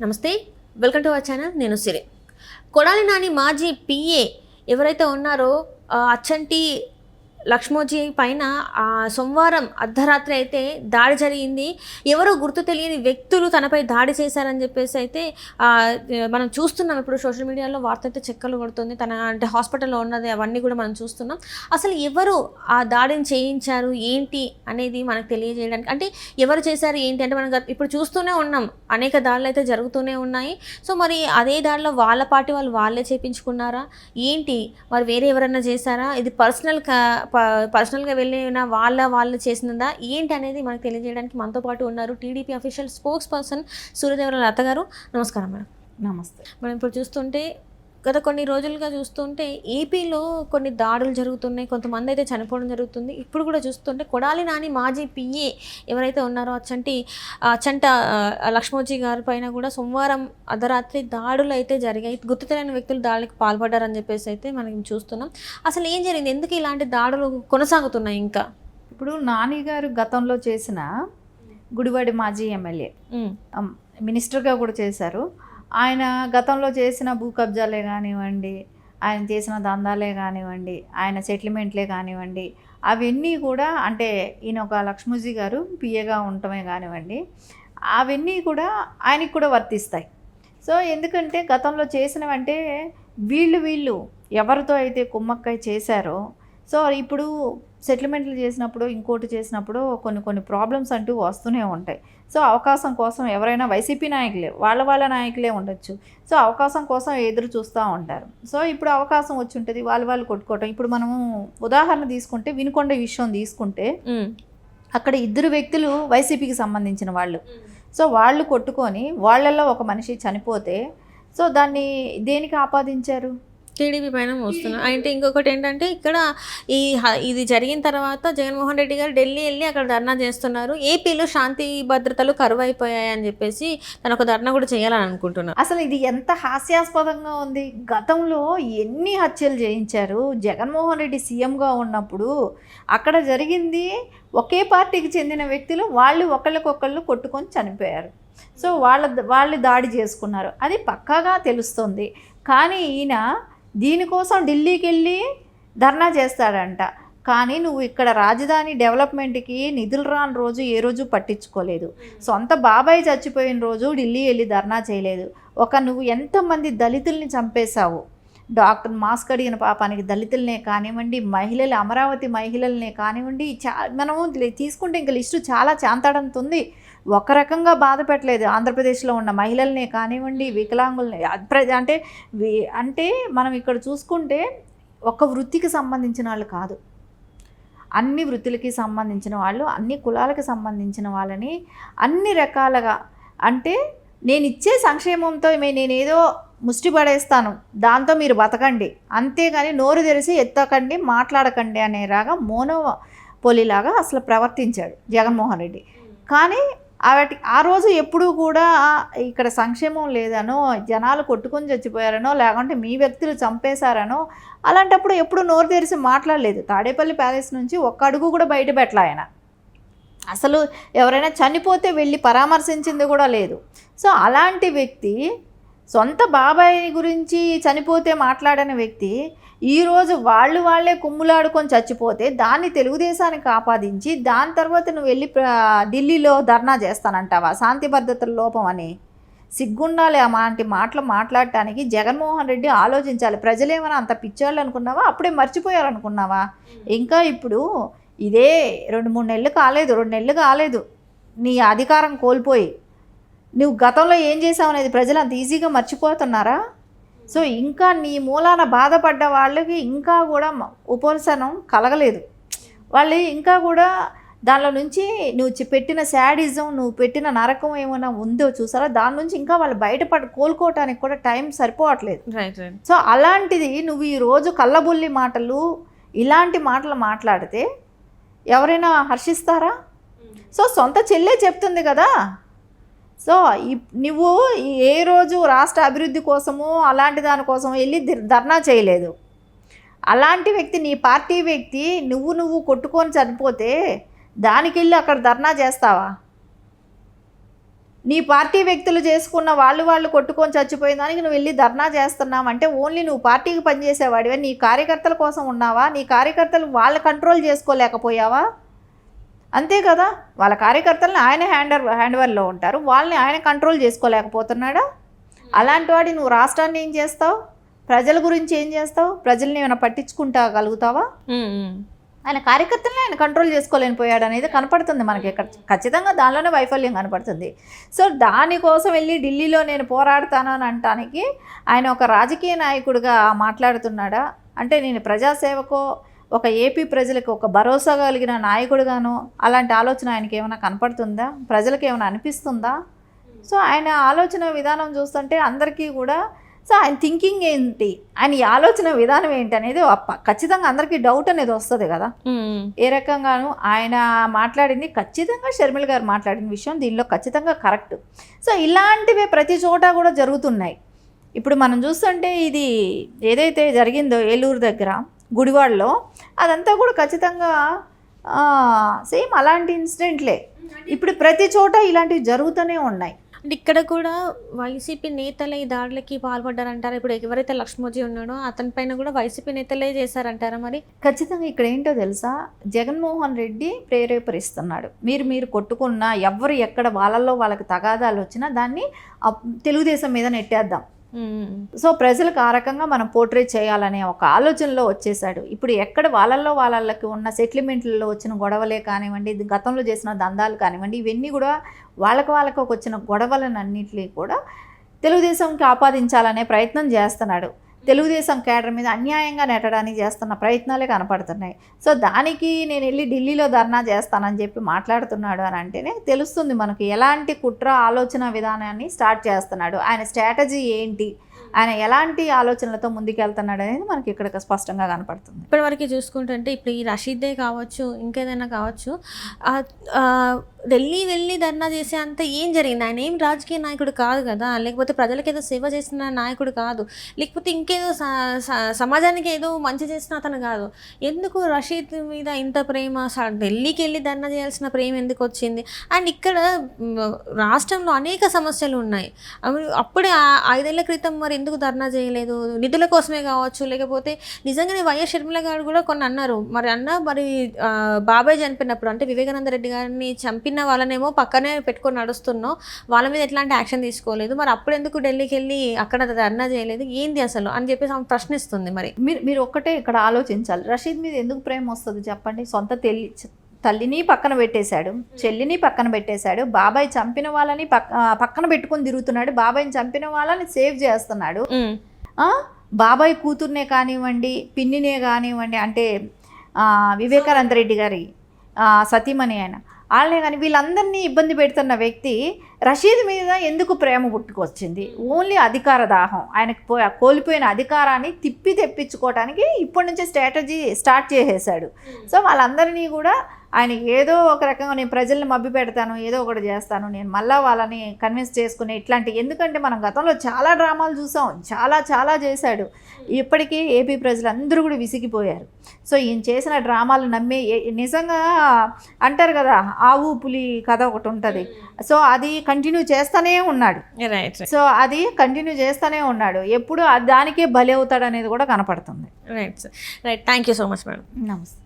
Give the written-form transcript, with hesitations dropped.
నమస్తే, welcome to our channel. నేను సిరి. కొడాలి నాని మాజీ పిఏ ఎవరైతే ఉన్నారో అచ్చంటి లక్ష్మోజీ పైన సోమవారం అర్ధరాత్రి అయితే దాడి జరిగింది. ఎవరో గుర్తు తెలియని వ్యక్తులు తనపై దాడి చేశారని చెప్పేసి అయితే మనం చూస్తున్నాం. ఇప్పుడు సోషల్ మీడియాలో వార్త అయితే చెక్కలు కొడుతుంది. తన అంటే హాస్పిటల్లో ఉన్నది అవన్నీ కూడా మనం చూస్తున్నాం. అసలు ఎవరు ఆ దాడిని చేయించారు ఏంటి అనేది మనకు తెలియజేయడానికి, అంటే ఎవరు చేశారు ఏంటి అంటే మనం ఇప్పుడు చూస్తూనే ఉన్నాం, అనేక దాడులు అయితే జరుగుతూనే ఉన్నాయి. సో మరి అదే దాడిలో వాళ్ళ పార్టీ వాళ్ళే చేయించుకున్నారా ఏంటి, మరి వేరే ఎవరైనా చేశారా, ఇది పర్సనల్గా వెళ్ళిన వాళ్ళు చేసినదా ఏంటి అనేది మనకు తెలియజేయడానికి మనతో పాటు ఉన్నారు TDP official spokesperson Suryadevara Latha garu. నమస్కారం మేడం. నమస్తే. మనం ఇప్పుడు చూస్తుంటే గత కొన్ని రోజులుగా చూస్తుంటే ఏపీలో కొన్ని దాడులు జరుగుతున్నాయి, కొంతమంది అయితే చనిపోవడం జరుగుతుంది. ఇప్పుడు కూడా చూస్తుంటే కొడాలి నాని మాజీ పిఏ ఎవరైతే ఉన్నారో అచ్చంట లక్ష్మోజీ గారి పైన కూడా సోమవారం అర్ధరాత్రి దాడులు అయితే జరిగాయి. గుర్తు తెలియని వ్యక్తులు దాడులకు పాల్పడ్డారని చెప్పేసి అయితే మనం చూస్తున్నాం. అసలు ఏం జరిగింది, ఎందుకు ఇలాంటి దాడులు కొనసాగుతున్నాయి? ఇంకా ఇప్పుడు నాని గారు గతంలో చేసిన గుడివాడి మాజీ ఎమ్మెల్యే, మినిస్టర్గా కూడా చేశారు. ఆయన గతంలో చేసిన భూ కబ్జాలే కానివ్వండి, ఆయన చేసిన దందాలే కానివ్వండి, ఆయన సెటిల్మెంట్లే కానివ్వండి, అవన్నీ కూడా అంటే ఈయన ఒక లక్ష్మోజీ గారు పిఏగా ఉండటమే కానివ్వండి, అవన్నీ కూడా ఆయనకి కూడా వర్తిస్తాయి. సో ఎందుకంటే గతంలో చేసినవంటే వీళ్ళు ఎవరితో అయితే కుమ్మక్కై చేశారో, సో ఇప్పుడు సెటిల్మెంట్లు చేసినప్పుడు ఇంకోటి చేసినప్పుడు కొన్ని ప్రాబ్లమ్స్ అంటూ వస్తూనే ఉంటాయి. సో అవకాశం కోసం ఎవరైనా వైసీపీ నాయకులే వాళ్ళ నాయకులే ఉండొచ్చు. సో అవకాశం కోసం ఎదురు చూస్తూ ఉంటారు. సో ఇప్పుడు అవకాశం వచ్చి ఉంటుంది, వాళ్ళు కొట్టుకోవటం. ఇప్పుడు మనము ఉదాహరణ తీసుకుంటే వినుకొండ విషయం తీసుకుంటే అక్కడ ఇద్దరు వ్యక్తులు వైసీపీకి సంబంధించిన వాళ్ళు. సో వాళ్ళు కొట్టుకొని వాళ్ళల్లో ఒక మనిషి చనిపోతే సో దాన్ని దేనికి ఆపాదించారు? టీడీపీ పైన మోస్తున్నారు. అంటే ఇంకొకటి ఏంటంటే ఇక్కడ ఇది జరిగిన తర్వాత జగన్మోహన్ రెడ్డి గారు ఢిల్లీ వెళ్ళి అక్కడ ధర్నా చేస్తున్నారు. ఏపీలో శాంతి భద్రతలు కరువు అయిపోయాయని చెప్పేసి తను ఒక ధర్నా కూడా చేయాలని అనుకుంటున్నారు. అసలు ఇది ఎంత హాస్యాస్పదంగా ఉంది. గతంలో ఎన్ని హత్యలు చేయించారు. జగన్మోహన్ రెడ్డి సీఎంగా ఉన్నప్పుడు అక్కడ జరిగింది ఒకే పార్టీకి చెందిన వ్యక్తులు వాళ్ళు ఒకళ్ళకొకళ్ళు కొట్టుకొని చనిపోయారు. సో వాళ్ళు దాడి చేసుకున్నారు, అది పక్కాగా తెలుస్తుంది. కానీ ఈయన దీనికోసం ఢిల్లీకి వెళ్ళి ధర్నా చేస్తాడంట. కానీ నువ్వు ఇక్కడ రాజధాని డెవలప్మెంట్కి నిధులు రాని రోజు ఏ రోజు పట్టించుకోలేదు. సొంత బాబాయ్ చచ్చిపోయిన రోజు ఢిల్లీ వెళ్ళి ధర్నా చేయలేదు. నువ్వు ఎంతమంది దళితుల్ని చంపేశావు. డాక్టర్ మాస్క్ అడిగిన పాపానికి దళితులనే కానివ్వండి, మహిళలు అమరావతి మహిళలనే కానివ్వండి, మనము తీసుకుంటే ఇంకా లిస్టు చాలా చాంతాడంతుంది. ఒక రకంగా బాధ పెట్టలేదు. ఆంధ్రప్రదేశ్లో ఉన్న మహిళలనే కానివ్వండి, వికలాంగుల్ని అంటే మనం ఇక్కడ చూసుకుంటే ఒక వృత్తికి సంబంధించిన వాళ్ళు కాదు, అన్ని వృత్తులకి సంబంధించిన వాళ్ళు, అన్ని కులాలకు సంబంధించిన వాళ్ళని అన్ని రకాలుగా, అంటే నేను ఇచ్చే సంక్షేమంతో నేనేదో ముష్టి పడేస్తాను, దాంతో మీరు బతకండి, అంతేగాని నోరు తెరిచి ఎత్తకండి, మాట్లాడకండి అనేలాగా మోనోపోలిలాగా అసలు ప్రవర్తించాడు జగన్మోహన్ రెడ్డి. కానీ ఆ రోజు ఎప్పుడూ కూడా ఇక్కడ సంక్షేమం లేదనో, జనాలు కొట్టుకొని చచ్చిపోయారనో, లేకుంటే మీ వ్యక్తులు చంపేశారనో, అలాంటప్పుడు ఎప్పుడు నోరు తెరిచి మాట్లాడలేదు. తాడేపల్లి ప్యాలెస్ నుంచి ఒక్క అడుగు కూడా బయట పెట్టలే ఆయన. అసలు ఎవరైనా చనిపోతే వెళ్ళి పరామర్శించింది కూడా లేదు. సో అలాంటి వ్యక్తి, సొంత బాబాయ్ గురించి చనిపోతే మాట్లాడని వ్యక్తి, ఈరోజు వాళ్ళే కుమ్ములాడుకొని చచ్చిపోతే దాన్ని తెలుగుదేశానికి ఆపాదించి దాని తర్వాత నువ్వు వెళ్ళి ఢిల్లీలో ధర్నా చేస్తానంటావా శాంతి భద్రతల లోపం అని? సిగ్గుండాలి అలాంటి మాటలు మాట్లాడటానికి. జగన్మోహన్ రెడ్డి ఆలోచించాలి. ప్రజలేమైనా అంత పిచ్చాళ్ళు అనుకున్నావా? అప్పుడే మర్చిపోయారనుకున్నావా? ఇంకా ఇప్పుడు ఇదే 2 నెలలు కాలేదు నీ అధికారం కోల్పోయి. నువ్వు గతంలో ఏం చేసావు అనేది ప్రజలు అంత ఈజీగా మర్చిపోతున్నారా? సో ఇంకా నీ మూలాన బాధపడ్డ వాళ్ళకి ఇంకా కూడా ఉపశమనం కలగలేదు. వాళ్ళు ఇంకా కూడా దానిలో నుంచి నువ్వు పెట్టిన శాడిజం, నువ్వు పెట్టిన నరకం ఏమైనా ఉందో చూసారా, దాని నుంచి ఇంకా వాళ్ళు కోలుకోవటానికి కూడా టైం సరిపోవట్లేదు. సో అలాంటిది నువ్వు ఈరోజు కళ్ళబుల్లి మాటలు, ఇలాంటి మాటలు మాట్లాడితే ఎవరైనా హర్షిస్తారా? సో సొంత చెల్లె చెప్తుంది కదా. సో నువ్వు ఏ రోజు రాష్ట్ర అభివృద్ధి కోసము అలాంటి దానికోసం వెళ్ళి ధర్నా చేయలేదు. అలాంటి వ్యక్తి, నీ పార్టీ వ్యక్తి, నువ్వు కొట్టుకొని చనిపోతే దానికి వెళ్ళి అక్కడ ధర్నా చేస్తావా? నీ పార్టీ వ్యక్తులు చేసుకున్న వాళ్ళు కొట్టుకొని చచ్చిపోయిన దానికి నువ్వు వెళ్ళి ధర్నా చేస్తున్నావు అంటే ఓన్లీ నువ్వు పార్టీకి పనిచేసేవాడివే, నీ కార్యకర్తల కోసం ఉన్నావా? నీ కార్యకర్తలు వాళ్ళ కంట్రోల్ చేసుకోలేకపోయావా? అంతే కదా, వాళ్ళ కార్యకర్తలను ఆయన హ్యాండ్ఓవర్లో ఉంటారు, వాళ్ళని ఆయన కంట్రోల్ చేసుకోలేకపోతున్నాడా? అలాంటి వాడి నువ్వు రాష్ట్రాన్ని ఏం చేస్తావు? ప్రజల గురించి ఏం చేస్తావు? ప్రజల్ని ఏమైనా పట్టించుకుంటాగలుగుతావా? ఆయన కార్యకర్తలను ఆయన కంట్రోల్ చేసుకోలేకపోయాడు అనేది కనపడుతుంది మనకి ఇక్కడ. ఖచ్చితంగా దానిలోనే వైఫల్యం కనపడుతుంది. సో దానికోసం వెళ్ళి ఢిల్లీలో నేను పోరాడతాను అని అనటానికి ఆయన ఒక రాజకీయ నాయకుడిగా మాట్లాడుతున్నాడా? అంటే నేను ప్రజాసేవకో ఒక ఏపీ ప్రజలకు ఒక భరోసా కలిగిన నాయకుడిగాను అలాంటి ఆలోచన ఆయనకి ఏమైనా కనపడుతుందా? ప్రజలకు ఏమైనా అనిపిస్తుందా? సో ఆయన ఆలోచన విధానం చూస్తుంటే అందరికీ కూడా సో ఆయన థింకింగ్ ఏంటి, ఆయన ఆలోచన విధానం ఏంటి అనేది ఖచ్చితంగా అందరికీ డౌట్ అనేది వస్తుంది కదా. ఏ రకంగాను ఆయన మాట్లాడింది ఖచ్చితంగా షర్మిల గారు మాట్లాడిన విషయం దీనిలో ఖచ్చితంగా కరెక్ట్. సో ఇలాంటివే ప్రతి చోట కూడా జరుగుతున్నాయి. ఇప్పుడు మనం చూస్తుంటే ఇది ఏదైతే జరిగిందో ఏలూరు దగ్గర గుడివాడలో అదంతా కూడా ఖచ్చితంగా సేమ్ అలాంటి ఇన్సిడెంట్లే ఇప్పుడు ప్రతి చోట ఇలాంటివి జరుగుతూనే ఉన్నాయి. అంటే ఇక్కడ కూడా వైసీపీ నేతలే ఈ దాడులకి పాల్పడ్డారంటారా? ఇప్పుడు ఎవరైతే లక్ష్మోజీ ఉన్నాడో అతని పైన కూడా వైసీపీ నేతలే చేశారంటారా? మరి ఖచ్చితంగా ఇక్కడ ఏంటో తెలుసా, జగన్మోహన్ రెడ్డి ప్రేరేపరిస్తున్నాడు. మీరు కొట్టుకున్నా ఎవరు ఎక్కడ వాళ్ళల్లో వాళ్ళకి తగాదాలు వచ్చినా దాన్ని తెలుగుదేశం మీద నెట్టేద్దాం, సో ప్రజలకు ఆ రకంగా మనం పోర్ట్రేట్ చేయాలనే ఒక ఆలోచనలో వచ్చేసాడు. ఇప్పుడు ఎక్కడ వాళ్ళకి ఉన్న సెటిల్మెంట్లలో వచ్చిన గొడవలే కానివ్వండి, గతంలో చేసిన దందాలు కానివ్వండి, ఇవన్నీ కూడా వాళ్ళకు వచ్చిన గొడవలన్నింటినీ కూడా తెలుగుదేశంకి ఆపాదించాలనే ప్రయత్నం చేస్తున్నాడు. తెలుగుదేశం కేడర్ మీద అన్యాయంగా నెట్టడానికి చేస్తున్న ప్రయత్నాలే కనపడుతున్నాయి. సో దానికి నేను వెళ్ళి ఢిల్లీలో ధర్నా చేస్తానని చెప్పి మాట్లాడుతున్నాడు అని అంటేనే తెలుస్తుంది మనకి ఎలాంటి కుట్ర ఆలోచన విధానాన్ని స్టార్ట్ చేస్తున్నాడు, ఆయన స్ట్రాటజీ ఏంటి, ఆయన ఎలాంటి ఆలోచనలతో ముందుకెళ్తున్నాడు అనేది మనకి ఇక్కడ స్పష్టంగా కనపడుతుంది. ఇప్పటివరకు చూసుకుంటుంటే ఇప్పుడు ఈ రషీద్దే కావచ్చు ఇంకేదైనా కావచ్చు, ఢిల్లీ వెళ్ళి ధర్నా చేసే అంత ఏం జరిగింది? ఆయన ఏం రాజకీయ నాయకుడు కాదు కదా, లేకపోతే ప్రజలకు ఏదో సేవ చేసిన నాయకుడు కాదు, లేకపోతే ఇంకేదో సమాజానికి ఏదో మంచి చేసిన అతను కాదు. ఎందుకు రషీద్ మీద ఇంత ప్రేమ? ఢిల్లీకి వెళ్ళి ధర్నా చేయాల్సిన ప్రేమ ఎందుకు వచ్చింది? అండ్ ఇక్కడ రాష్ట్రంలో అనేక సమస్యలు ఉన్నాయి. అప్పుడే 5 ఏళ్ల క్రితం మరి ఎందుకు ధర్నా చేయలేదు? నిధుల కోసమే కావచ్చు, లేకపోతే నిజంగానే వైఎస్ షర్మిల గారు కూడా కొన్ని అన్నారు. మరి బాబాయ్ చనిపోయినప్పుడు అంటే వివేకానంద రెడ్డి గారిని చంపిన వాళ్ళనేమో పక్కనే పెట్టుకొని నడుస్తున్నావు, వాళ్ళ మీద ఎట్లాంటి యాక్షన్ తీసుకోలేదు, మరి అప్పుడు ఎందుకు ఢిల్లీకి వెళ్ళి అక్కడ ధర్నా చేయలేదు, ఏంది అసలు అని చెప్పేసి ఆమె ప్రశ్నిస్తుంది. మరి మీరు ఒక్కటే ఇక్కడ ఆలోచించాలి, రషీద్ మీద ఎందుకు ప్రేమ వస్తుంది చెప్పండి? సొంత తల్లిని పక్కన పెట్టేశాడు, చెల్లిని పక్కన పెట్టేశాడు, బాబాయ్ చంపిన వాళ్ళని పక్కన పెట్టుకొని తిరుగుతున్నాడు, బాబాయ్ని చంపిన వాళ్ళని సేవ్ చేస్తున్నాడు. బాబాయ్ కూతుర్నే కానివ్వండి, పిన్నినే కానివ్వండి, అంటే వివేకానంద రెడ్డి గారి సతీమణి ఆయన వాళ్ళనే కానీ వీళ్ళందరినీ ఇబ్బంది పెడుతున్న వ్యక్తి రషీద్ మీద ఎందుకు ప్రేమ పుట్టుకొచ్చింది? ఓన్లీ అధికార దాహం, ఆయనకు కోల్పోయిన అధికారాన్ని తెప్పించుకోవడానికి ఇప్పటి నుంచే స్ట్రాటజీ స్టార్ట్ చేసేసాడు. సో వాళ్ళందరినీ కూడా ఆయన ఏదో ఒక రకంగా నేను ప్రజల్ని మభ్య పెడతాను, ఏదో ఒకటి చేస్తాను, నేను మళ్ళీ వాళ్ళని కన్విన్స్ చేసుకునే ఇట్లాంటి, ఎందుకంటే మనం గతంలో చాలా డ్రామాలు చూసాం, చాలా చేశాడు. ఇప్పటికీ ఏపీ ప్రజలందరూ కూడా విసిగిపోయారు. సో ఈయన చేసిన డ్రామాలు నమ్మే నిజంగా అంటారు కదా ఆవు పులి కథ ఒకటి ఉంటుంది, సో అది కంటిన్యూ చేస్తూనే ఉన్నాడు. సో అది కంటిన్యూ చేస్తూనే ఉన్నాడు, ఎప్పుడు దానికే బలి అవుతాడు అనేది కూడా కనపడుతుంది. Right thank you so much madam. నమస్తే.